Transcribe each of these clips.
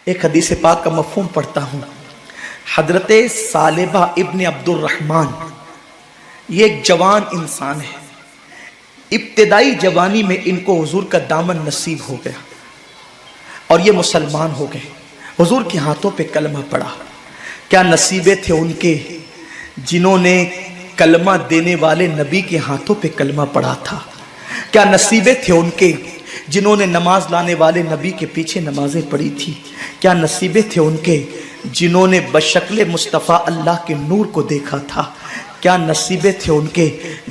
एक हदीस पाक का मफ़हूम पढ़ता हूँ। हजरत सालेबा इब्न अब्दुर्रहमान, ये एक जवान इंसान है। इब्तिदाई जवानी में इनको हुजूर का दामन नसीब हो गया और ये मुसलमान हो गए। हुजूर के हाथों पे कलमा पड़ा। क्या नसीबे थे उनके जिन्होंने कलमा देने वाले नबी के हाथों पे कलमा पड़ा था। क्या नसीबे थे उनके जिन्होंने नमाज लाने वाले नबी के पीछे नमाजें पढ़ी थी। क्या नसीबे थे उनके जिन्होंने बशक्ल मुस्तफ़ा अल्लाह के नूर को देखा था। क्या नसीबे थे उनके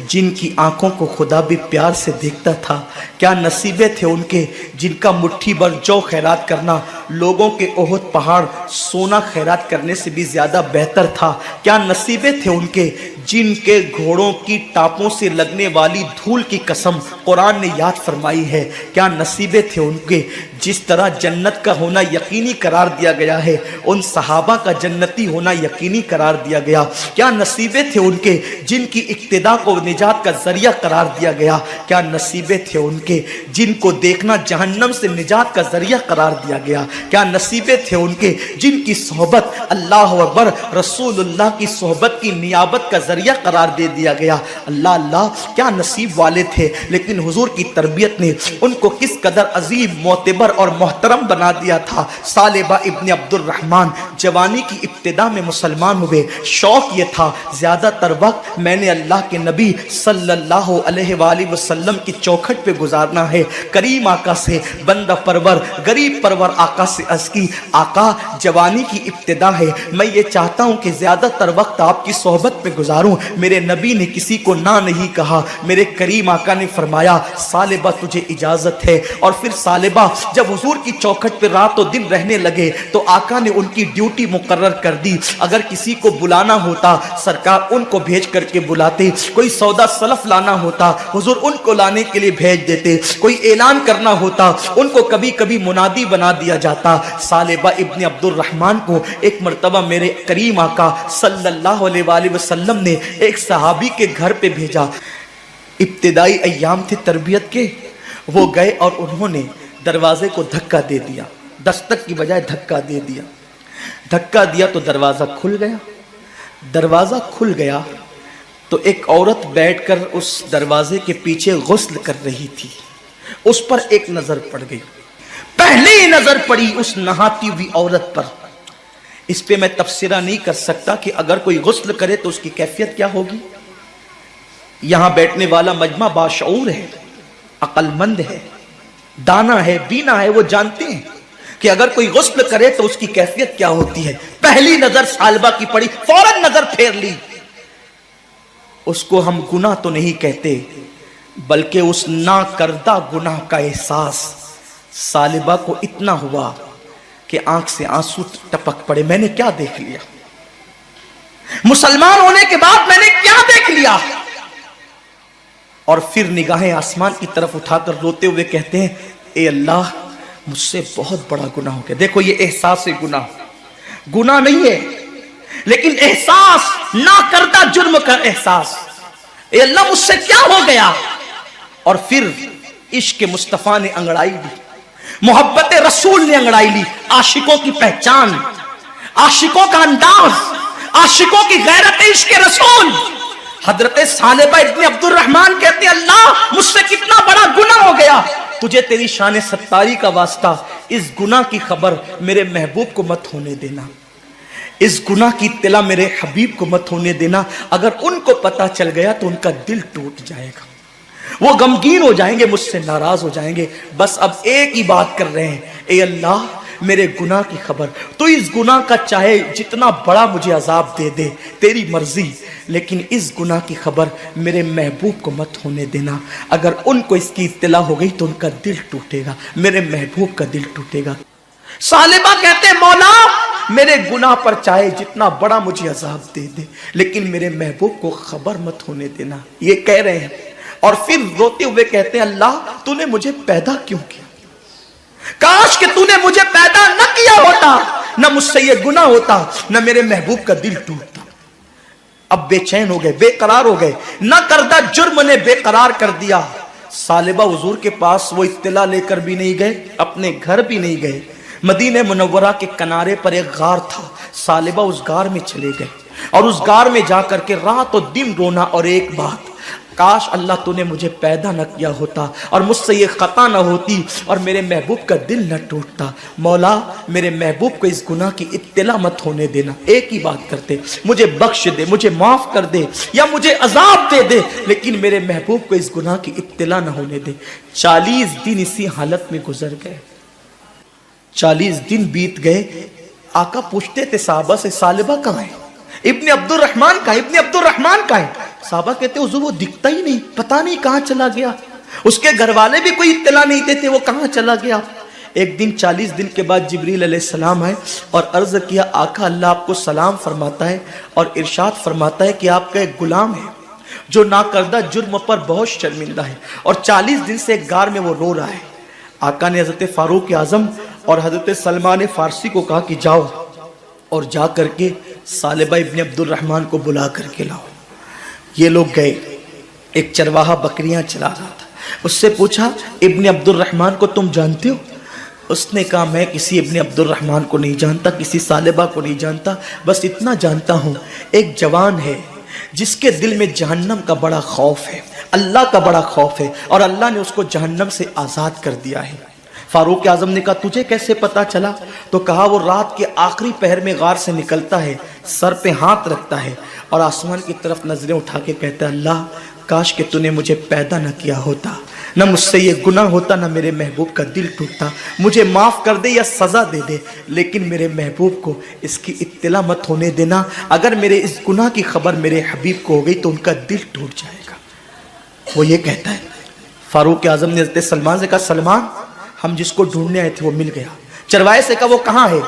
जिनकी आंखों को खुदा भी प्यार से देखता था। क्या नसीबे थे उनके जिनका मुट्ठी भर जौ खैरात करना लोगों के ओहद पहाड़ सोना खैरात करने से भी ज़्यादा बेहतर था। क्या नसीबे थे उनके जिनके घोड़ों की टापों से लगने वाली धूल की कसम कुरान ने याद फरमाई है। क्या नसीबे थे उनके जिस तरह जन्नत का होना यकीनी करार दिया गया है, उन सहाबा का जन्नती होना यकीनी करार दिया गया। क्या नसीबे थे उनके जिनकी इक्तिदा को निजात का जरिया करार दिया गया। क्या नसीबे थे उनके जिनको देखना जहन्नम से निजात का जरिया करार दिया गया। क्या नसीबे थे उनके जिनकी सोहबत अल्लाह अकबर रसूलुल्लाह की सोहबत की नियाबत का जरिया करार दे दिया गया। अल्लाह अल्लाह, क्या नसीब वाले थे। लेकिन हुजूर की तरबियत ने उनको किस कदर अजीम मोतबर और मोहतरम बना दिया था। सालेबा इब्न अब्दुर्रहमान जवानी की इब्तिदा में मुसलमान हुए। शौक ये था ज़्यादातर वक्त मैंने अल्लाह के नबी सल्लल्लाहु अलैहि वसल्लम की चौखट पे गुजारना है। करीम आका से बंदा परवर गरीब परवर आका से अर्ज़ की, आका जवानी की इब्तिदा है, मैं ये चाहता हूँ कि ज़्यादातर वक्त आपकी सोहबत पे गुजारूँ। मेरे नबी ने किसी को ना नहीं कहा। मेरे करीम आका ने फरमाया सालेबा तुझे इजाज़त है। और फिर सालेबा जब हुजूर की चौखट पे रातों दिन रहने लगे तो आका ने उनकी ड्यूटी मुकर्रर कर दी। अगर किसी को बुलाना होता सरकार उनको भेज करके बुलाते। कोई सौदा सलफ लाना होता हुजूर उनको लाने के लिए भेज देते। कोई ऐलान करना होता उनको कभी कभी मुनादी बना दिया जाता। सालेबा इब्न अब्दुर्रहमान को एक मर्तबा मेरे करीम आका सल्लल्लाहु अलैहि वसल्लम ने एक सहाबी के घर पे भेजा। इब्तिदाई अय्याम थे तरबियत के। वो गए और उन्होंने दरवाजे को धक्का दे दिया। दस्तक की बजाय धक्का दे दिया। धक्का दिया तो दरवाज़ा खुल गया। दरवाज़ा खुल गया तो एक औरत बैठकर उस दरवाजे के पीछे गुस्ल कर रही थी। उस पर एक नज़र पड़ गई। पहली नज़र पड़ी उस नहाती हुई औरत पर। इस पे मैं तफसीरा नहीं कर सकता कि अगर कोई गुस्ल करे तो उसकी कैफियत क्या होगी। यहां बैठने वाला मजमा बाशऊर है, अक्लमंद है, दाना है, बीना है। वो जानते हैं कि अगर कोई गुस्ल करे तो उसकी कैफियत क्या होती है। पहली नजर सालबा की पड़ी, फौरन नजर फेर ली। उसको हम गुनाह तो नहीं कहते बल्कि उस ना करदा गुनाह का एहसास सालिबा को इतना हुआ कि आंख से आंसू टपक पड़े। मैंने क्या देख लिया, मुसलमान होने के बाद मैंने क्या देख लिया। और फिर निगाहें आसमान की तरफ उठाकर रोते हुए कहते हैं, ए अल्लाह मुझसे बहुत बड़ा गुनाह हो गया। देखो ये एहसास है, गुनाह नहीं है लेकिन एहसास, ना करता जुर्म का एहसास। ए अल्लाह मुझसे क्या हो गया। और फिर इश्क मुस्तफा ने अंगड़ाई ली, मोहब्बत रसूल ने अंगड़ाई ली। आशिकों की पहचान, आशिकों का अंदाज, आशिकों की गैरत इश्क रसूल। हजरत सालेबा इब्न अब्दुर्रहमान कहते हैं, अल्लाह मुझसे कितना बड़ा गुनाह हो गया। तुझे तेरी शान सत्तारी का वास्ता इस गुनाह की खबर मेरे महबूब को मत होने देना। इस गुनाह की इत्तला मेरे हबीब को मत होने देना। अगर उनको पता चल गया तो उनका दिल टूट जाएगा, वो गमगीन हो जाएंगे, मुझसे नाराज हो जाएंगे। बस अब एक ही बात कर रहे हैं, ए अल्लाह मेरे गुनाह की खबर, तो इस गुनाह का चाहे जितना बड़ा मुझे अजाब दे दे, तेरी मर्जी, लेकिन इस गुनाह की खबर मेरे महबूब को मत होने देना। अगर उनको इसकी इत्तला हो गई तो उनका दिल टूटेगा, मेरे महबूब का दिल टूटेगा। सालिबा कहते, मौला मेरे गुनाह पर चाहे जितना बड़ा मुझे अजाब दे दे, लेकिन मेरे महबूब को खबर मत होने देना। ये कह रहे हैं और फिर रोते हुए कहते हैं, अल्लाह तूने मुझे पैदा क्यों किया। काश कि तूने मुझे पैदा न किया होता, न मुझसे ये गुनाह होता, न मेरे महबूब का दिल टूटता। अब बेचैन हो गए, बेकरार हो गए, न करदा जुर्म ने बेकरार कर दिया। सालिबा हुजूर के पास वो इत्तला लेकर भी नहीं गए, अपने घर भी नहीं गए, मदीने मुनव्वरा के किनारे पर एक गार था। सालिबा उस गार में चले गए और उस गार में जाकर के रात और दिन रोना, और एक बात, काश अल्लाह तूने मुझे पैदा न किया होता और मुझसे ये खता न होती और मेरे महबूब का दिल न टूटता। मौला, मेरे महबूब को इस गुनाह की इत्तला मत होने देना। एक ही बात करते, मुझे बख्श दे, मुझे माफ कर दे या मुझे अजाब दे दे, लेकिन मेरे महबूब को इस गुनाह की इत्तला न होने दे। 40 दिन इसी हालत में गुजर गए। 40 दिन बीत गए। आका पूछते थे साहबा से, सालिबा कहाँ है? इब्ने अब्दुल रहमान का, इब्ने अब्दुल रहमान का है। साहबा कहते हुजूर वो दिखता ही नहीं, पता नहीं कहाँ चला गया। उसके घर वाले भी कोई इत्तला नहीं देते वो कहाँ चला गया। एक दिन 40 दिन के बाद जिब्रील अलैहिस्सलाम आए और अर्ज किया, आका अल्लाह आपको सलाम फरमाता है और इरशाद फरमाता है कि आपका एक गुलाम है जो नाकर्दा जुर्म पर बहुत शर्मिंदा है और 40 दिन से एक गार में वो रो रहा है। आका ने हजरत फारूक आजम और हजरत सलमान फारसी को कहा कि जाओ और जा करके सालिबा इब्ने अब्दुल रहमान को बुला करके लाओ। ये लोग गए। एक चरवाहा बकरियां चला रहा था, उससे पूछा, इब्ने अब्दुल रहमान को तुम जानते हो? उसने कहा, मैं किसी इब्ने अब्दुल रहमान को नहीं जानता, किसी सालिबा को नहीं जानता, बस इतना जानता हूँ एक जवान है जिसके दिल में जहन्नम का बड़ा खौफ है, अल्लाह का बड़ा खौफ है और अल्लाह ने उसको जहन्नम से आज़ाद कर दिया है। फारूक आजम ने कहा, तुझे कैसे पता चला? तो कहा, वो रात के आखिरी पहर में गार से निकलता है, सर पे हाथ रखता है और आसमान की तरफ नजरें उठा के कहता है, अल्लाह काश कि तूने मुझे पैदा न किया होता, न मुझसे ये गुनाह होता, न मेरे महबूब का दिल टूटता। मुझे माफ कर दे या सजा दे दे, लेकिन मेरे महबूब को इसकी इत्तला मत होने देना। अगर मेरे इस गुनाह की खबर मेरे हबीब को हो गई तो उनका दिल टूट जाएगा। वो ये कहता है। फारूक आजम ने हज़रत सलमान से कहा, सलमान हम जिसको ढूंढने आए थे वो मिल गया। चरवाहे से कहा, वो कहाँ है?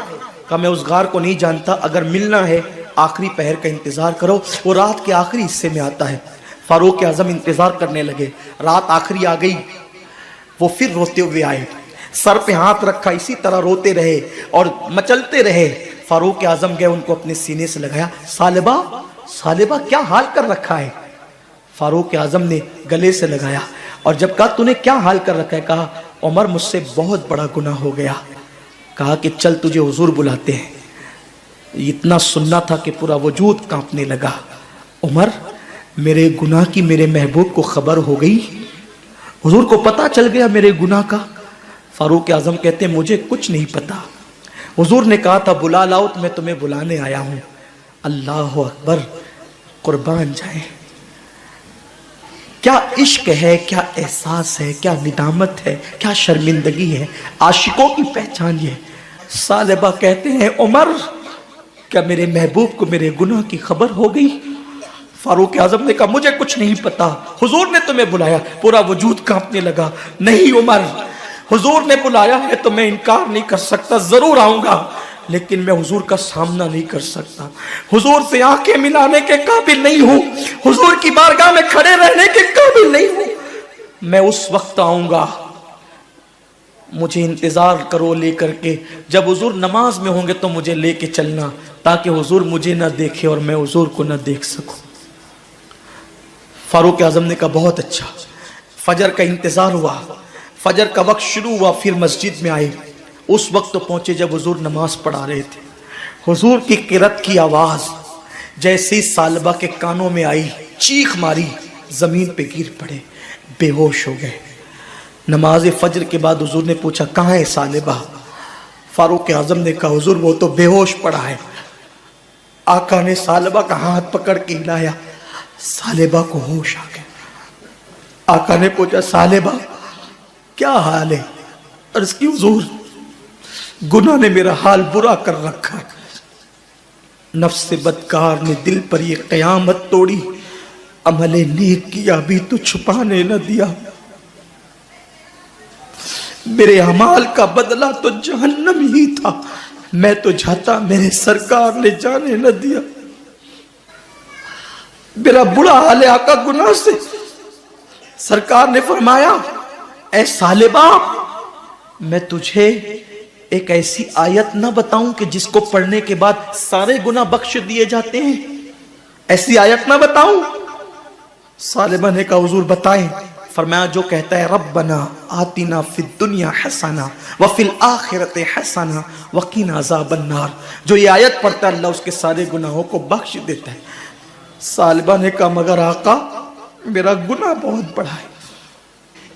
कहा, मैं उस गार को नहीं जानता, अगर मिलना है आखिरी पहर का इंतजार करो, वो रात के आखिरी हिस्से में आता है। फारूक आजम इंतजार करने लगे। रात आखिरी आ गई, वो फिर रोते हुए आए, सर पे हाथ रखा, इसी तरह रोते रहे और मचलते रहे। फारूक आजम गए, उनको अपने सीने से लगाया, सालिबा सालिबा क्या हाल कर रखा है? फारूक आजम ने गले से लगाया और जब कहा, तूने क्या हाल कर रखा है? कहा, उमर मुझसे बहुत बड़ा गुनाह हो गया। कहा कि चल तुझे हुजूर बुलाते हैं। इतना सुनना था कि पूरा वजूद कांपने लगा। उमर, मेरे गुनाह की मेरे महबूब को खबर हो गई, हुजूर को पता चल गया मेरे गुनाह का। फारूक आजम कहते, मुझे कुछ नहीं पता, हुजूर ने कहा था बुला लाओ तो मैं तुम्हें बुलाने आया हूं। अल्लाह अकबर, कुर्बान जाए। क्या इश्क है, क्या एहसास है, क्या निदामत है, क्या शर्मिंदगी है, आशिकों की पहचान ये। सालिबा कहते हैं, उमर क्या मेरे महबूब को मेरे गुनाह की खबर हो गई? फारूक आजम ने कहा, मुझे कुछ नहीं पता, हुजूर ने तुम्हें बुलाया। पूरा वजूद कांपने लगा। नहीं उमर, हुजूर ने बुलाया है तो मैं इनकार नहीं कर सकता, जरूर आऊंगा, लेकिन मैं हुजूर का सामना नहीं कर सकता, हुजूर से आंखें मिलाने के काबिल नहीं हूं, हुजूर की बारगाह में खड़े रहने के काबिल नहीं हूं। मैं उस वक्त आऊंगा, मुझे इंतजार करो लेकर के, जब हुजूर नमाज में होंगे तो मुझे लेके चलना, ताकि हुजूर मुझे ना देखे और मैं हुजूर को ना देख सकूं। फारूक आजम ने कहा, बहुत अच्छा। फजर का इंतजार हुआ, फजर का वक्त शुरू हुआ, फिर मस्जिद में आए। उस वक्त तो पहुंचे जब हुजूर नमाज पढ़ा रहे थे। हुजूर की किरत की आवाज जैसे सालिबा के कानों में आई, चीख मारी, जमीन पे गिर पड़े, बेहोश हो गए। नमाज फजर के बाद हुजूर ने पूछा, कहाँ है सालिबा? फारूक आजम ने कहा, हुजूर वो तो बेहोश पड़ा है। आका ने सालिबा का हाथ पकड़ के हिलाया, सालिबा को होश आ गया। आका ने पूछा, सालिबा क्या हाल है? अर्ज की, हुजूर गुनाह ने मेरा हाल बुरा कर रखा, नफ्स बदकार ने दिल पर ये कयामत तोड़ी, अमले नेक किया भी तो छुपाने न दिया, मेरे अमाल का बदला तो जहन्नम ही था, मैं तो जाता मेरे सरकार ने जाने न दिया। मेरा बुरा हाल है आका गुनाह से। सरकार ने फरमाया, ऐ सालिबा, मैं तुझे एक ऐसी आयत ना बताऊं कि जिसको पढ़ने के बाद सारे गुनाह बख्श दिए जाते हैं? ऐसी आयत ना बताऊं? सालिबा ने कहा, हुजूर बताएं। फरमाया जो कहता है रब्बना आतिना फिद दुनिया हसना व फिल आखिरत हसना वकीना अज़ाबन नार, जो ये आयत पढ़ता है अल्लाह उसके सारे गुनाहों को बख्श देता है। सालिबा ने कहा मगर आका मेरा गुनाह बहुत बड़ा है।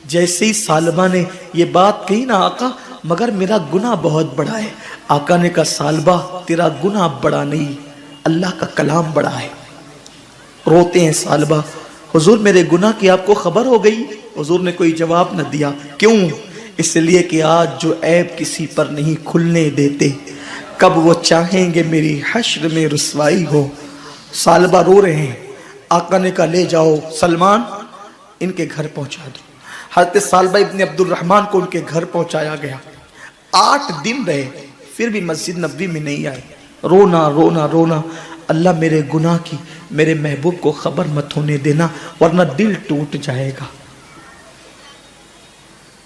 जैसे ही सालिबा ने ये बात कही ना आका मगर मेरा गुनाह बहुत बड़ा है, आका ने कहा सालिबा तेरा गुनाह बड़ा नहीं, अल्लाह का कलाम बड़ा है। रोते हैं सालिबा, हुजूर मेरे गुनाह की आपको खबर हो गई? हुजूर ने कोई जवाब न दिया। क्यों? इसलिए कि आज जो ऐब किसी पर नहीं खुलने देते, कब वो चाहेंगे मेरी हश्र में रुसवाई हो। सालिबा रो रहे हैं। आका ने कहा ले जाओ सलमान इनके घर पहुंचा दो। हज़रत सालिबा इब्न अब्दुल रहमान को उनके घर पहुंचाया गया। 8 दिन रहे, फिर भी मस्जिद नबवी में नहीं आए। रोना रोना रोना, अल्लाह मेरे गुनाह की मेरे महबूब को खबर मत होने देना वरना दिल टूट जाएगा।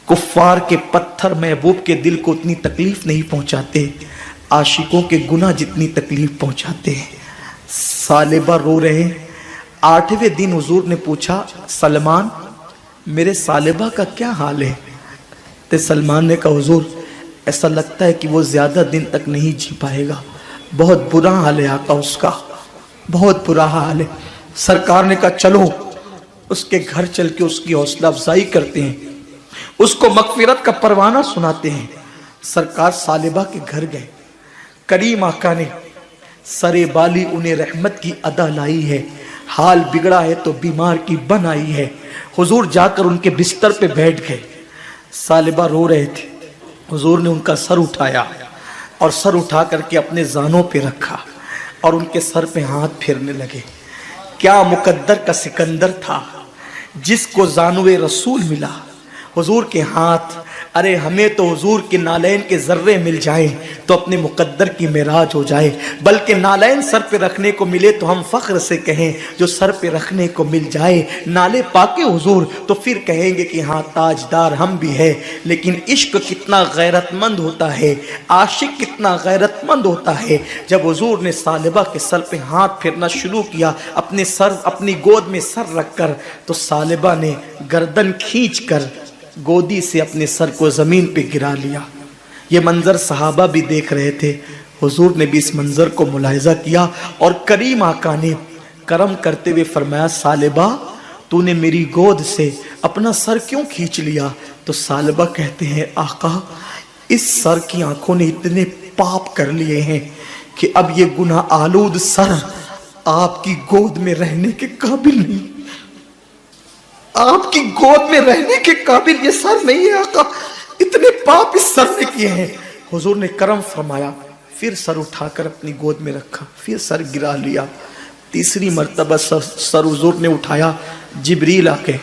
कुफ्फार के पत्थर महबूब के दिल को उतनी तकलीफ नहीं पहुंचाते, आशिकों के गुनाह जितनी तकलीफ पहुंचाते हैं। सालिबा रो रहे। 8वें दिन हुजूर ने पूछा सलमान मेरे सालिबा का क्या हाल है? तो सलमान ने कहा हुजूर ऐसा लगता है कि वो ज्यादा दिन तक नहीं जी पाएगा, बहुत बुरा हाल है आका उसका, बहुत बुरा हाल है। सरकार ने कहा चलो उसके घर चल के उसकी हौसला अफजाई करते हैं, उसको मगफिरत का परवाना सुनाते हैं। सरकार सालिबा के घर गए। करीम आका ने सरे बाली उन्हें रहमत की अदा लाई है, हाल बिगड़ा है तो बीमार की बन आई है। हुजूर जाकर उनके बिस्तर पे बैठ गए। सालिबा रो रहे थे। हुजूर ने उनका सर उठाया और सर उठा करके अपने जानों पे रखा और उनके सर पे हाथ फेरने लगे। क्या मुकद्दर का सिकंदर था जिसको जानवे रसूल मिला। हुजूर के हाथ, अरे हमें तो हुजूर के नालैन के जर्रे मिल जाए तो अपने मुकद्दर की मेराज हो जाए, बल्कि नालैन सर पे रखने को मिले तो हम फख्र से कहें जो सर पे रखने को मिल जाए। नाले पाके हुजूर तो फिर कहेंगे कि हाँ ताजदार हम भी है। लेकिन इश्क कितना गैरतमंद होता है, आशिक कितना गैरतमंद होता है। जब हुजूर ने सालिबा के सर पे हाथ फेरना शुरू किया, अपने सर अपनी गोद में सर रखकर, तो सालिबा ने गर्दन खींच कर गोदी से अपने सर को जमीन पे गिरा लिया। ये मंजर सहाबा भी देख रहे थे। हुजूर ने भी इस मंजर को मुलाहिजा किया और करीम आका ने करम करते हुए फरमाया सालिबा तूने मेरी गोद से अपना सर क्यों खींच लिया? तो सालिबा कहते हैं आका इस सर की आंखों ने इतने पाप कर लिए हैं कि अब ये गुनाह आलूद सर आपकी गोद में रहने के काबिल नहीं, आपकी गोद में रहने के काबिल ये सर नहीं है आका, इतने पाप इस सर ने किए हैं। हुजूर ने करम फरमाया, फिर सर उठाकर अपनी गोद में रखा, फिर सर गिरा लिया। तीसरी मर्तबा सर हुजूर ने उठाया। जिब्रील आके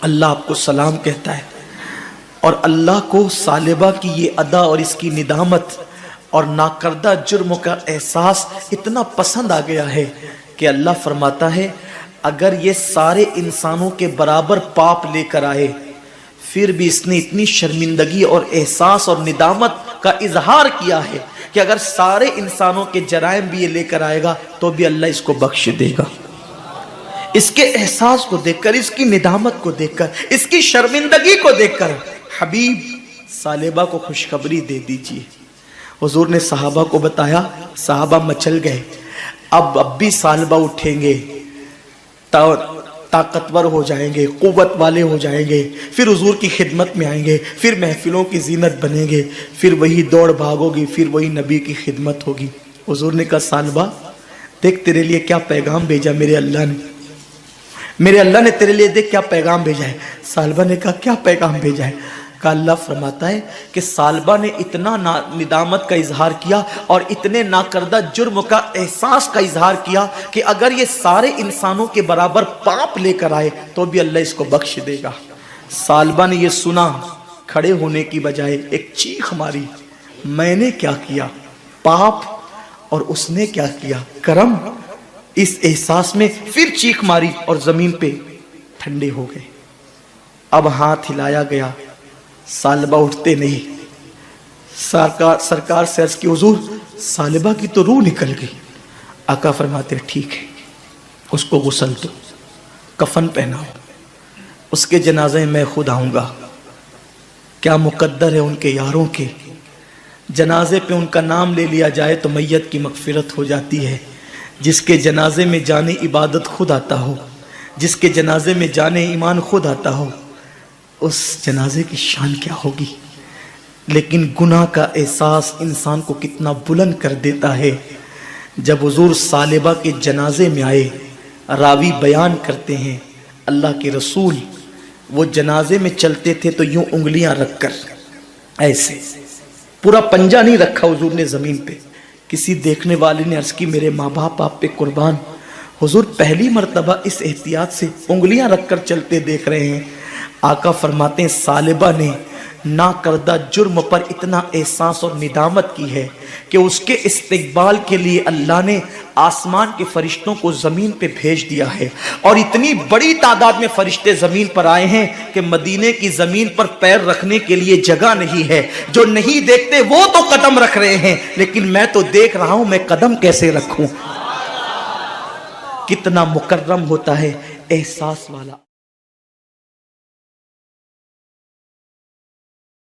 अल्लाह आपको सलाम कहता है और अल्लाह को सालिबा की ये अदा और इसकी निदामत और नाकर्दा जुर्म का एहसास इतना पसंद आ गया है कि अल्लाह फरमाता है अगर ये सारे इंसानों के बराबर पाप लेकर आए फिर भी इसने इतनी शर्मिंदगी और एहसास और निदामत का इजहार किया है कि अगर सारे इंसानों के जराइम भी ये लेकर आएगा तो भी अल्लाह इसको बख्श देगा। इसके एहसास को देखकर, इसकी निदामत को देखकर, इसकी शर्मिंदगी को देखकर हबीब सालिबा को खुशखबरी दे दीजिए। हुजूर ने सहाबा को बताया, सहाबा मचल गए। अब भी सालिबा उठेंगे, ताकतवर हो जाएंगे, कुव्वत वाले हो जाएंगे, फिर हुजूर की खिदमत में आएंगे, फिर महफिलों की जीनत बनेंगे, फिर वही दौड़ भाग होगी, फिर वही नबी की खिदमत होगी। हुजूर ने कहा सालिबा देख तेरे लिए क्या पैगाम भेजा मेरे अल्लाह ने, मेरे अल्लाह ने तेरे लिए देख क्या पैगाम भेजा है। सालिबा ने कहा क्या पैगाम भेजा है? का अल्लाह फरमाता है कि सालिबा ने इतना निदामत का इजहार किया और इतने नाकर्दा जुर्म का एहसास का इजहार किया कि अगर ये सारे इंसानों के बराबर पाप लेकर आए तो भी अल्लाह इसको बख्श देगा। सालिबा ने ये सुना, खड़े होने की बजाय एक चीख मारी, मैंने क्या किया पाप और उसने क्या किया करम। इस एहसास में फिर चीख मारी और जमीन पे ठंडे हो गए। अब हाथ हिलाया गया, सालिबा उठते नहीं। सरकार से अर्ज की हुजूर सालिबा की तो रूह निकल गई। आका फरमाते ठीक है उसको गुस्ल दो, कफन पहनाओ, اس کے جنازے میں خود آؤں گا. کیا مقدر ہے ان کے یاروں کے، جنازے پہ ان کا نام لے لیا جائے تو میت کی مغفرت ہو جاتی ہے. جس کے جنازے میں جانے عبادت خود آتا ہو، جس کے جنازے میں جانے ایمان خود آتا ہو، اس جنازے کی شان کیا ہوگی. لیکن گناہ کا احساس انسان کو کتنا بلند کر دیتا ہے. جب حضور ثعلبہ کے جنازے میں آئے، راوی بیان کرتے ہیں اللہ کے رسول وہ جنازے میں چلتے تھے تو یوں انگلیاں رکھ کر ایسے، پورا پنجہ نہیں رکھا حضور نے زمین پہ. کسی دیکھنے والے نے عرض کی میرے ماں باپ آپ پہ قربان، حضور پہلی مرتبہ اس احتیاط سے انگلیاں رکھ کر چلتے دیکھ رہے ہیں. آقا فرماتے ہیں ثعلبہ نے نہ کردہ جرم پر اتنا احساس اور ندامت کی ہے کہ اس کے استقبال کے لیے اللہ نے آسمان کے فرشتوں کو زمین پہ بھیج دیا ہے، اور اتنی بڑی تعداد میں فرشتے زمین پر آئے ہیں کہ مدینے کی زمین پر پیر رکھنے کے لیے جگہ نہیں ہے. جو نہیں دیکھتے وہ تو قدم رکھ رہے ہیں، لیکن میں تو دیکھ رہا ہوں، میں قدم کیسے رکھوں. کتنا مکرم ہوتا ہے احساس والا.